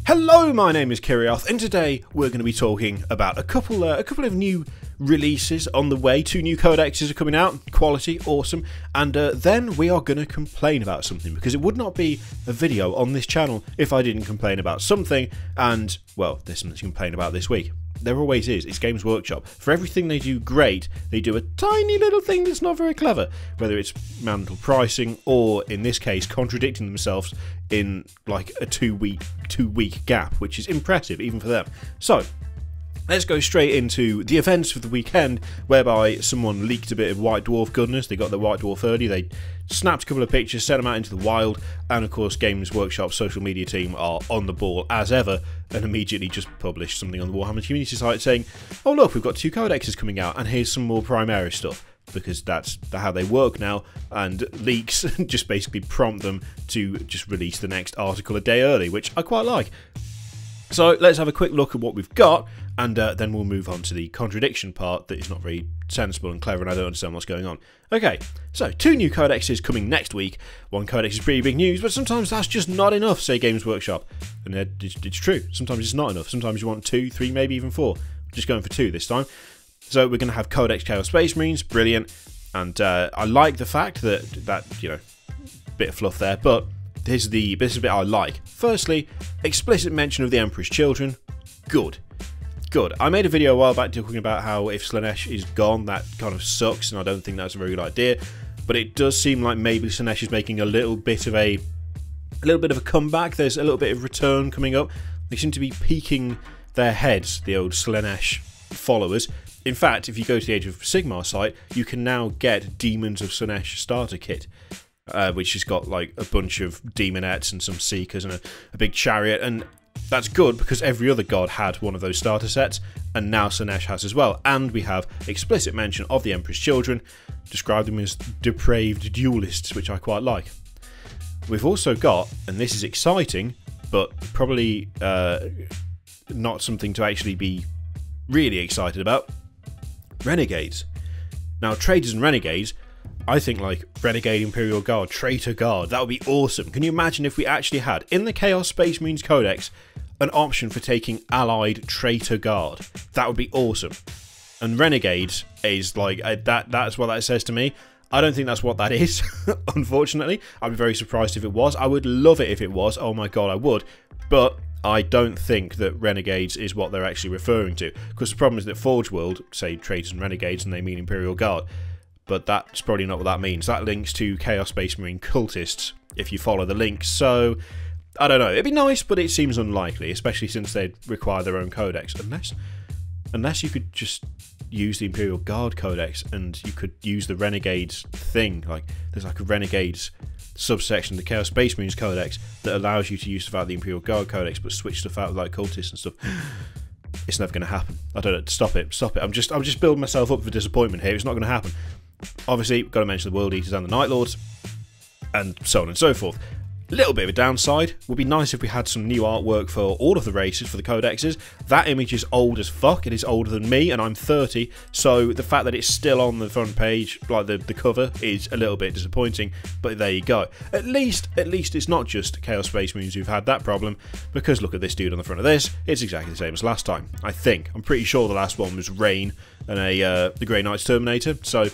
Hello, my name is Kirioth, and today we're going to be talking about a couple of new releases on the way. 2 new codexes are coming out, quality, awesome, and then we are going to complain about something, because it would not be a video on this channel if I didn't complain about something, and, well, there's something to complain about this week. There always is. It's Games Workshop. For everything they do great, they do a tiny little thing that's not very clever. Whether it's mental pricing or, in this case, contradicting themselves in like a two week gap, which is impressive even for them. So, let's go straight into the events of the weekend, whereby someone leaked a bit of White Dwarf goodness. They got the White Dwarf early, they snapped a couple of pictures, sent them out into the wild, and of course Games Workshop's social media team are on the ball as ever, and immediately just published something on the Warhammer community site saying, oh look, we've got 2 codexes coming out, and here's some more Primaris stuff. Because that's how they work now, and leaks just basically prompt them to just release the next article a day early, which I quite like. So let's have a quick look at what we've got, and then we'll move on to the contradiction part that is not very sensible and clever, and I don't understand what's going on. Okay, so 2 new codexes coming next week. 1 codex is pretty big news, but sometimes that's just not enough, say Games Workshop. And it's true, sometimes it's not enough. Sometimes you want 2, 3, maybe even 4. Just going for 2 this time. So we're going to have Codex Chaos Space Marines, brilliant, and I like the fact that you know, bit of fluff there, but this is the bit I like. Firstly, explicit mention of the Emperor's Children, good. I made a video a while back talking about how if Slaanesh is gone, that kind of sucks, and I don't think that's a very good idea, but it does seem like maybe Slaanesh is making a little bit of a comeback. There's a little bit of return coming up. They seem to be peaking their heads, the old Slaanesh followers. In fact, if you go to the Age of Sigmar site, you can now get Demons of Slaanesh starter kit, which has got like a bunch of demonettes and some seekers and a big chariot, and that's good because every other god had one of those starter sets, and now Slaanesh has as well. And we have explicit mention of the Emperor's Children, describe them as depraved duelists, which I quite like. We've also got, and this is exciting, but probably not something to actually be really excited about, Renegades. Now, Traitors and Renegades, I think like Renegade Imperial Guard, Traitor Guard, that would be awesome. Can you imagine if we actually had, in the Chaos Space Marines Codex, an option for taking Allied Traitor Guard? That would be awesome. And Renegades is like, that's what that says to me. I don't think that's what that is, unfortunately. I'd be very surprised if it was. I would love it if it was, oh my god, I would. But I don't think that Renegades is what they're actually referring to, because the problem is that Forge World say Traitors and Renegades and they mean Imperial Guard, but that's probably not what that means. That links to Chaos Space Marine cultists if you follow the links, so I don't know. It'd be nice, but it seems unlikely, especially since they'd require their own codex, unless you could just use the Imperial Guard codex and you could use the Renegades thing. Like there's like a Renegades subsection of the Chaos Space Marines Codex that allows you to use stuff out of the Imperial Guard Codex but switch stuff out with like cultists and stuff. It's never going to happen. I don't know. Stop it. I'm just building myself up for disappointment here. It's not going to happen. Obviously, got to mention the World Eaters and the Night Lords, and so on and so forth. A little bit of a downside. Would be nice if we had some new artwork for all of the races for the codexes. That image is old as fuck. It is older than me, and I'm 30. So the fact that it's still on the front page, like the cover, is a little bit disappointing. But there you go. At least it's not just Chaos Space Marines who've had that problem. Because look at this dude on the front of this. It's exactly the same as last time. I think. I'm pretty sure the last one was Rain and the Grey Knight's Terminator. So,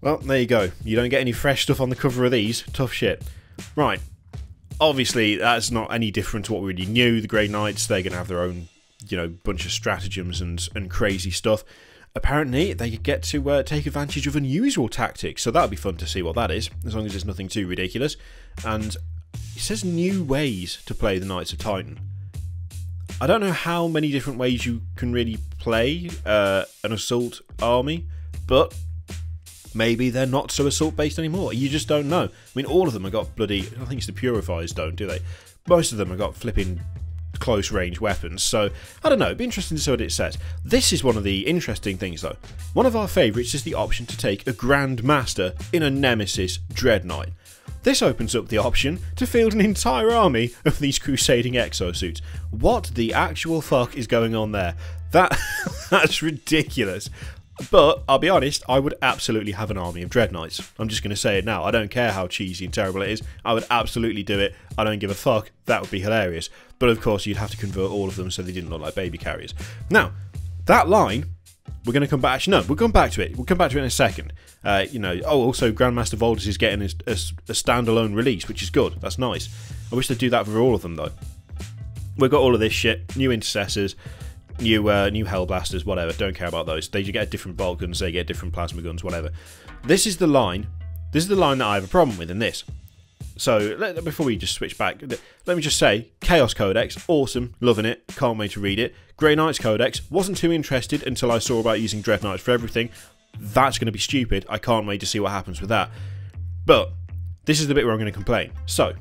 well, there you go. You don't get any fresh stuff on the cover of these. Tough shit. Right. Obviously, that's not any different to what we already knew. The Grey Knights, they're going to have their own, you know, bunch of stratagems and crazy stuff. Apparently, they get to take advantage of unusual tactics, so that'll be fun to see what that is, as long as it's nothing too ridiculous. And it says new ways to play the Knights of Titan. I don't know how many different ways you can really play an assault army, but maybe they're not so assault-based anymore. You just don't know. I mean, all of them have got bloody... I think it's the Purifiers don't, do they? Most of them have got flipping close-range weapons, so I don't know. It'd be interesting to see what it says. This is one of the interesting things, though. One of our favourites is the option to take a Grand Master in a Nemesis Dreadnought. This opens up the option to field an entire army of these crusading exosuits. What the actual fuck is going on there? That's ridiculous. But I'll be honest, I would absolutely have an army of Dreadknights. I'm just going to say it now. I don't care how cheesy and terrible it is. I would absolutely do it. I don't give a fuck. That would be hilarious. But of course, you'd have to convert all of them so they didn't look like baby carriers. Now, that line, we're going to come back. Actually, no, we'll come back to it. We'll come back to it in a second. Also, Grandmaster Voldus is getting a standalone release, which is good. That's nice. I wish they'd do that for all of them, though. We've got all of this shit. New Intercessors. New Hellblasters, whatever, don't care about those. They get different bolt guns, they get different plasma guns, whatever. This is the line that I have a problem with in this. So, before we just switch back, let me just say, Chaos Codex, awesome, loving it, can't wait to read it. Grey Knights Codex, wasn't too interested until I saw about using Dread Knights for everything. That's going to be stupid, I can't wait to see what happens with that. But, this is the bit where I'm going to complain. So,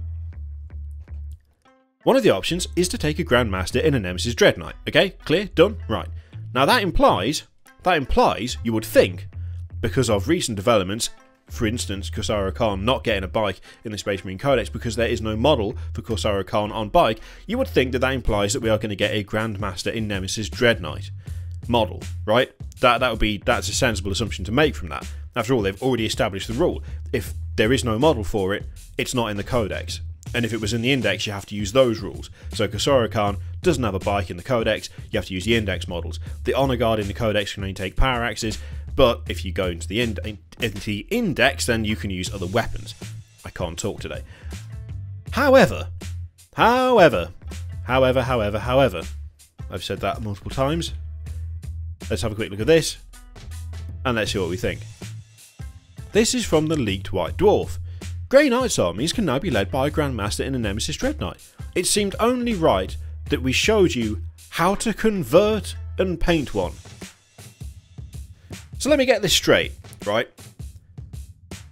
one of the options is to take a Grandmaster in a Nemesis Dread Knight. Okay, clear? Done? Right. Now that implies you would think, because of recent developments, for instance, Corsaro Khan not getting a bike in the Space Marine Codex because there is no model for Corsaro Khan on bike, you would think that implies that we are going to get a Grandmaster in Nemesis Dread Knight model, right? That's a sensible assumption to make from that. After all, they've already established the rule. If there is no model for it, it's not in the Codex. And if it was in the Index, you have to use those rules. So Corsaro Khan doesn't have a bike in the Codex, you have to use the Index models. The Honor Guard in the Codex can only take power axes, but if you go into the Index, then you can use other weapons. I can't talk today. However, I've said that multiple times. Let's have a quick look at this, and let's see what we think. This is from the leaked White Dwarf. Grey Knight's armies can now be led by a Grandmaster in a Nemesis Dread Knight. It seemed only right that we showed you how to convert and paint one. So let me get this straight, right?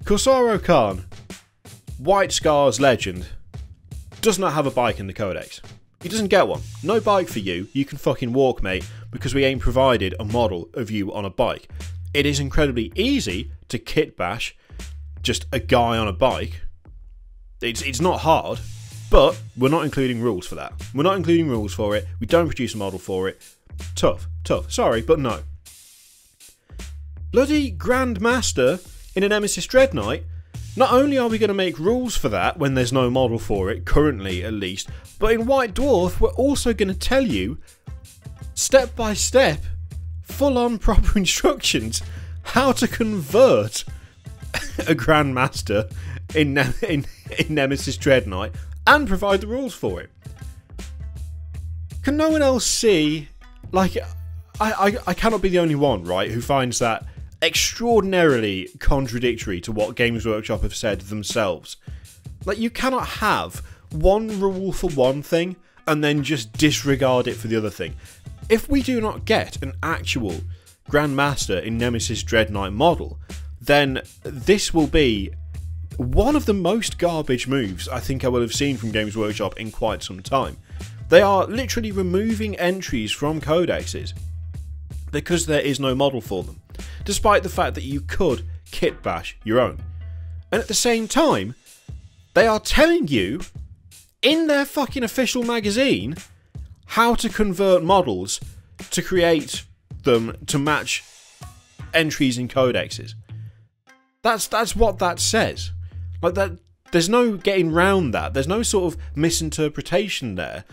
Corsaro Khan, White Scar's legend, does not have a bike in the Codex. He doesn't get one. No bike for you. You can fucking walk, mate, because we ain't provided a model of you on a bike. It is incredibly easy to kit bash just a guy on a bike. It's not hard, but we're not including rules for that. We're not including rules for it. We don't produce a model for it. Tough. Sorry, but no. Bloody Grandmaster in a Nemesis Dread Knight. Not only are we going to make rules for that when there's no model for it, currently at least, but in White Dwarf we're also going to tell you, step by step, full-on proper instructions, how to convert a Grandmaster in Nemesis Dread Knight and provide the rules for it. Can no one else see, like, I cannot be the only one, right, who finds that extraordinarily contradictory to what Games Workshop have said themselves. Like, you cannot have one rule for one thing and then just disregard it for the other thing. If we do not get an actual Grandmaster in Nemesis Dread Knight model, then this will be one of the most garbage moves I think I will have seen from Games Workshop in quite some time. They are literally removing entries from codexes because there is no model for them, despite the fact that you could kit bash your own. And at the same time, they are telling you in their fucking official magazine how to convert models to create them to match entries in codexes. That's what that says. Like, that, there's no getting round that. There's no sort of misinterpretation there.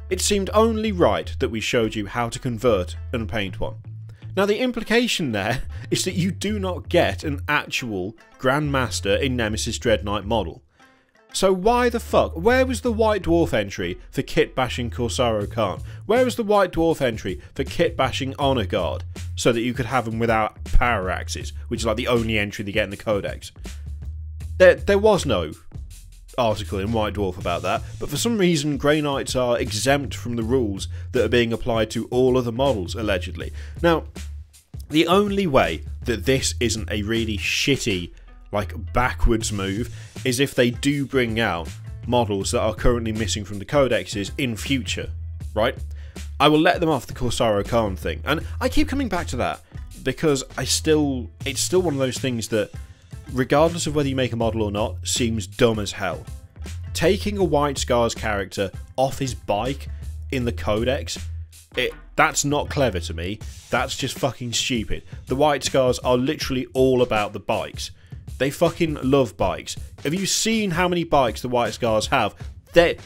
It seemed only right that we showed you how to convert and paint one. Now, the implication there is that you do not get an actual Grandmaster in Nemesis Dread Knight model. So why the fuck? Where was the White Dwarf entry for kit bashing Corsaro Khan? Where was the White Dwarf entry for kit bashing Honor Guard so that you could have them without power axes, which is like the only entry they get in the Codex? There was no article in White Dwarf about that, but for some reason Grey Knights are exempt from the rules that are being applied to all other models, allegedly. Now, the only way that this isn't a really shitty, like, backwards move is if they do bring out models that are currently missing from the codexes in future, right? I will let them off the Corsaro Khan thing, and I keep coming back to that because it's still one of those things that, regardless of whether you make a model or not, seems dumb as hell. Taking a White Scars character off his bike in the codex That's not clever to me. That's just fucking stupid. The White Scars are literally all about the bikes. They fucking love bikes. Have you seen how many bikes the White Scars have? They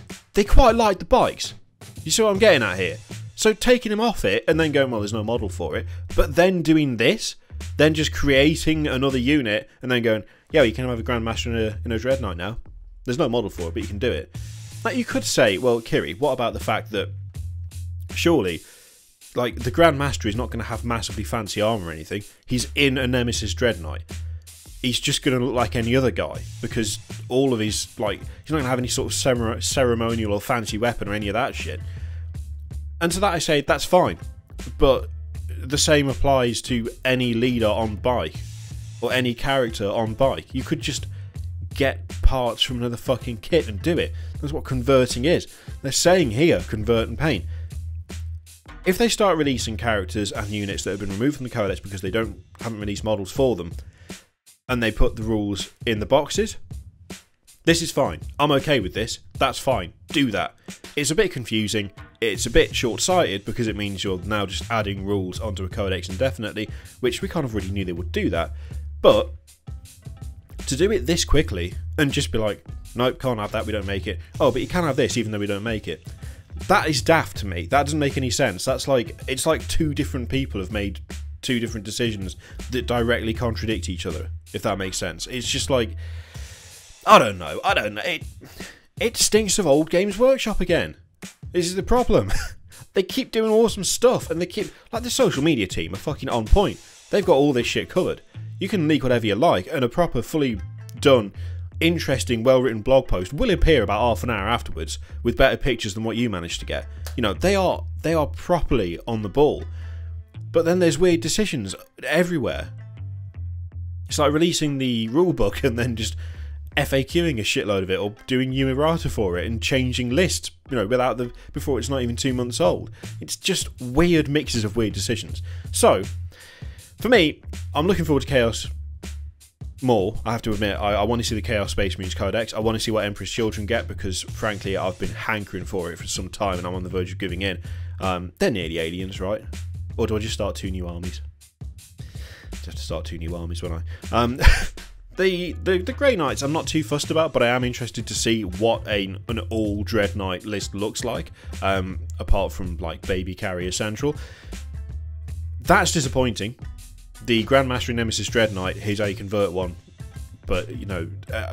quite like the bikes. You see what I'm getting at here? So taking them off it and then going, well, there's no model for it, but then doing this, then just creating another unit and then going, yeah, you can have a Grandmaster in a Dread Knight now. There's no model for it, but you can do it. Like, you could say, well, Kiri, what about the fact that surely, like, the Grandmaster is not going to have massively fancy armour or anything. He's in a Nemesis Dread Knight. He's just going to look like any other guy because all of his, like, he's not going to have any sort of ceremonial or fancy weapon or any of that shit. And to that I say, that's fine. But the same applies to any leader on bike or any character on bike. You could just get parts from another fucking kit and do it. That's what converting is. They're saying here, convert and paint. If they start releasing characters and units that have been removed from the Codex because they haven't released models for them, and they put the rules in the boxes, this is fine. I'm okay with this. That's fine. Do that. It's a bit confusing. It's a bit short-sighted because it means you're now just adding rules onto a Codex indefinitely, which we kind of already knew they would do that. But to do it this quickly and just be like, nope, can't have that, we don't make it. Oh, but you can have this even though we don't make it. That is daft to me. That doesn't make any sense. That's like, it's like two different people have made two different decisions that directly contradict each other, if that makes sense. It's just like, I don't know. It stinks of old Games Workshop again. This is the problem. They keep doing awesome stuff, and they keep, like, the social media team are fucking on point. They've got all this shit covered. You can leak whatever you like, and a proper, fully done, interesting, well-written blog post will appear about half an hour afterwards with better pictures than what you managed to get. You know, they are properly on the ball. But then there's weird decisions everywhere. It's like releasing the rulebook and then just FAQing a shitload of it, or doing new errata for it and changing lists, you know, before it's not even 2 months old. It's just weird mixes of weird decisions. So, for me, I'm looking forward to Chaos more. I have to admit, I want to see the Chaos Space Marines Codex. I want to see what Emperor's Children get because, frankly, I've been hankering for it for some time and I'm on the verge of giving in. They're nearly aliens, right? Or do I just start 2 new armies? Just have to start 2 new armies, won't I? The Grey Knights I'm not too fussed about, but I am interested to see what an all Dread Knight list looks like, apart from, like, Baby Carrier Central. That's disappointing. The Grandmaster in Nemesis Dread Knight, here's how you convert one. But, you know,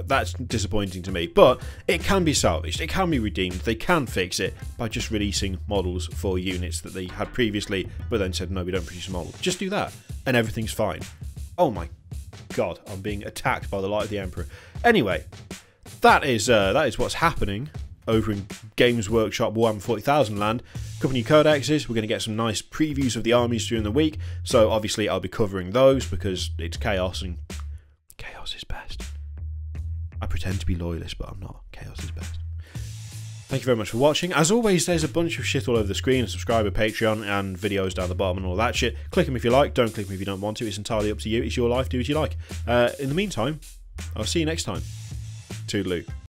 that's disappointing to me. But it can be salvaged. It can be redeemed. They can fix it by just releasing models for units that they had previously, but then said, no, we don't produce a model. Just do that, and everything's fine. Oh my god, I'm being attacked by the Light of the Emperor. Anyway, that is what's happening over in Games Workshop Warhammer 40,000 land. A couple new codexes. We're going to get some nice previews of the armies during the week. So obviously I'll be covering those because it's chaos and chaos is best. I pretend to be loyalist, but I'm not. Chaos is best. Thank you very much for watching. As always, there's a bunch of shit all over the screen. Subscribe to Patreon and videos down the bottom and all that shit. Click them if you like. Don't click them if you don't want to. It's entirely up to you. It's your life. Do as you like. In the meantime, I'll see you next time. Toodaloo.